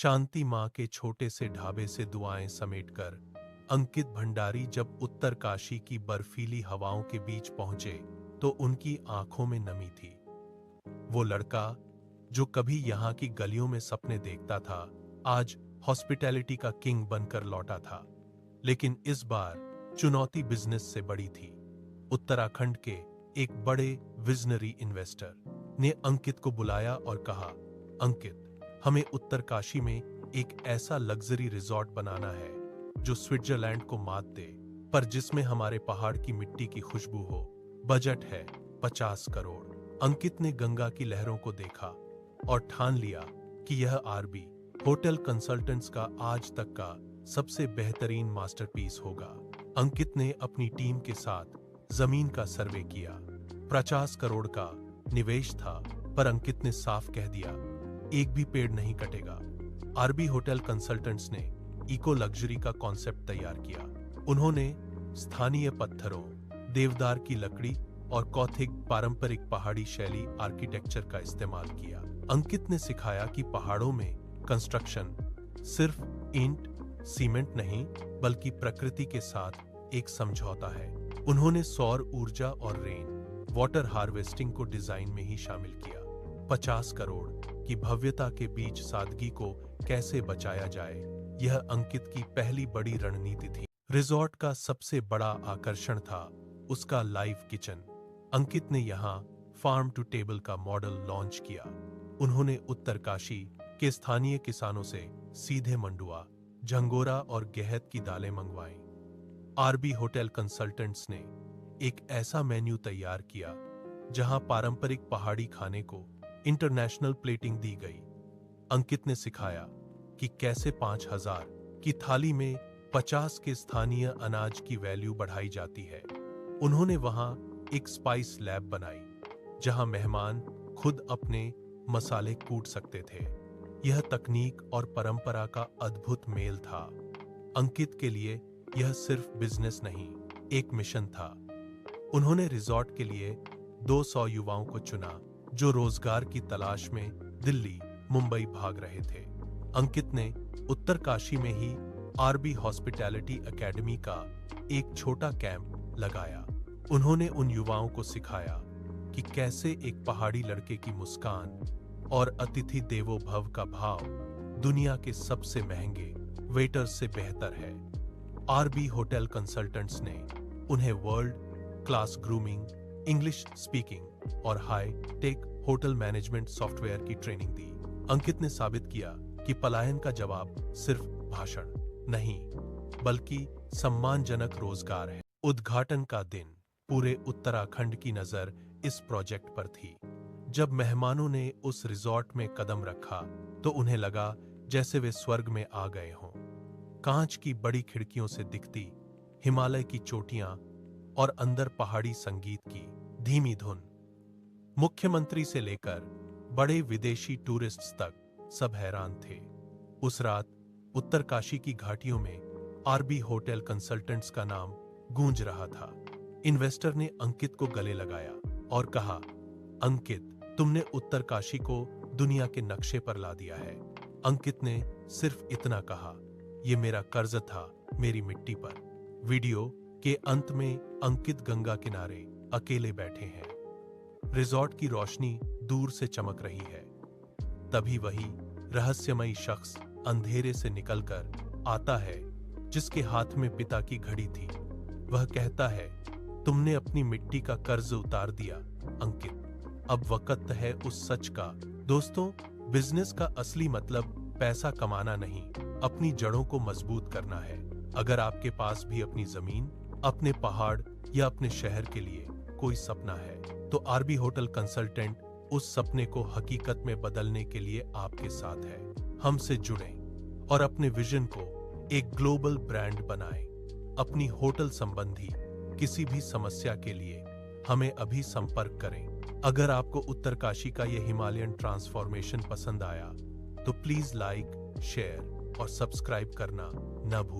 शांति माँ के छोटे से ढाबे से दुआएं समेटकर अंकित भंडारी जब उत्तरकाशी की बर्फीली हवाओं के बीच पहुंचे तो उनकी आंखों में नमी थी। वो लड़का जो कभी यहाँ की गलियों में सपने देखता था, आज हॉस्पिटैलिटी का किंग बनकर लौटा था। लेकिन इस बार चुनौती बिजनेस से बड़ी थी। उत्तराखंड के एक बड़े विजनरी इन्वेस्टर ने अंकित को बुलाया और कहा, अंकित, हमें उत्तरकाशी में एक ऐसा लग्जरी रिजॉर्ट बनाना है जो स्विट्जरलैंड को मात दे, पर जिसमें हमारे पहाड़ की मिट्टी की खुशबू हो। बजट है 50 करोड़। अंकित ने गंगा की लहरों को देखा और ठान लिया कि यह आरबी होटल कंसल्टेंट्स का आज तक का सबसे बेहतरीन मास्टरपीस होगा। अंकित ने अपनी टीम के साथ जमीन का सर्वे किया। 50 करोड़ का निवेश था, पर अंकित ने साफ कह दिया, एक भी पेड़ नहीं कटेगा। आरबी होटल कंसल्टेंट्स ने इको लग्जरी का कॉन्सेप्ट तैयार किया। उन्होंने स्थानीय पत्थरों, देवदार की लकड़ी और कॉथिक पारंपरिक पहाड़ी शैली आर्किटेक्चर का इस्तेमाल किया। अंकित ने सिखाया कि पहाड़ों में कंस्ट्रक्शन सिर्फ ईंट सीमेंट नहीं बल्कि प्रकृति के साथ एक समझौता है। उन्होंने सौर ऊर्जा और रेन वाटर हार्वेस्टिंग को डिजाइन में ही शामिल किया। 50 करोड़ की भव्यता के बीच सादगी को कैसे बचाया जाए, यह अंकित की पहली बड़ी रणनीति थी। रिजॉर्ट का सबसे बड़ा आकर्षण था उसका लाइव किचन। अंकित ने यहाँ फार्म टू टेबल का मॉडल लॉन्च किया। उन्होंने उत्तरकाशी के स्थानीय किसानों से सीधे मंडुआ, झंगोरा और गेहत की दालें मंगवाईं। आरबी होटल कंसल्टेंट्स ने एक ऐसा मेन्यू तैयार किया जहां पारंपरिक पहाड़ी खाने को इंटरनेशनल प्लेटिंग दी गई। अंकित ने सिखाया कि कैसे 5000 की थाली में 50 के स्थानीय अनाज की वैल्यू बढ़ाई जाती है। उन्होंने वहां एक स्पाइस लैब बनाई जहां मेहमान खुद अपने मसाले कूट सकते थे। यह तकनीक और परंपरा का अद्भुत मेल था। अंकित के लिए यह सिर्फ बिजनेस नहीं, एक मिशन था। उन्होंने रिजॉर्ट के लिए 200 युवाओं को चुना जो रोजगार की तलाश में दिल्ली, मुंबई भाग रहे थे। अंकित ने उत्तरकाशी में ही आरबी हॉस्पिटैलिटी एकेडमी का एक छोटा कैंप लगाया। उन्होंने उन युवाओं को सिखाया कि कैसे एक पहाड़ी लड़के की मुस्कान और अतिथि देवो भव का भाव दुनिया के सबसे महंगे वेटर से बेहतर है। आरबी होटल कंसल्टेंट्स ने उन्हें world class grooming, English speaking और high tech hotel management software की ट्रेनिंग दी। अंकित ने साबित किया कि पलायन का जवाब सिर्फ भाषण नहीं बल्कि सम्मानजनक रोजगार है। उद्घाटन का दिन, पूरे उत्तराखंड की नजर इस प्रोजेक्ट पर थी। जब मेहमानों ने उस रिजॉर्ट में कदम रखा तो उन्हें लगा जैसे वे स्वर्ग में आ गए हों। कांच की बड़ी खिड़कियों से दिखती हिमालय की चोटियां और अंदर पहाड़ी संगीत की धीमी धुन। मुख्यमंत्री से लेकर बड़े विदेशी टूरिस्ट्स तक सब हैरान थे। उस रात उत्तरकाशी की घाटियों में आरबी होटल कंसल्टेंट्स का नाम गूंज रहा था। इन्वेस्टर ने अंकित को गले लगाया और कहा, अंकित, तुमने उत्तरकाशी को दुनिया के नक्शे पर ला दिया है। अंकित ने सिर्फ इतना कहा, यह मेरा कर्ज था मेरी मिट्टी पर। वीडियो के अंत में अंकित गंगा किनारे अकेले बैठे हैं। रिजॉर्ट की रोशनी दूर से चमक रही है। तभी वही रहस्यमयी शख्स अंधेरे से निकलकर आता है जिसके हाथ में पिता की घड़ी थी। वह कहता है, तुमने अपनी मिट्टी का कर्ज उतार दिया अंकित। अब वक्त है उस सच का। दोस्तों, बिजनेस का असली मतलब पैसा कमाना नहीं, अपनी जड़ों को मजबूत करना है। अगर आपके पास भी अपनी जमीन, अपने पहाड़ या अपने शहर के लिए कोई सपना है तो आरबी होटल कंसल्टेंट उस सपने को हकीकत में बदलने के लिए आपके साथ है। हमसे जुड़ें और अपने विजन को एक ग्लोबल ब्रांड बनाएं। अपनी होटल संबंधी किसी भी समस्या के लिए हमें अभी संपर्क करें। अगर आपको उत्तरकाशी का यह हिमालयन ट्रांसफॉर्मेशन पसंद आया तो प्लीज लाइक, शेयर और सब्सक्राइब करना न भूलें।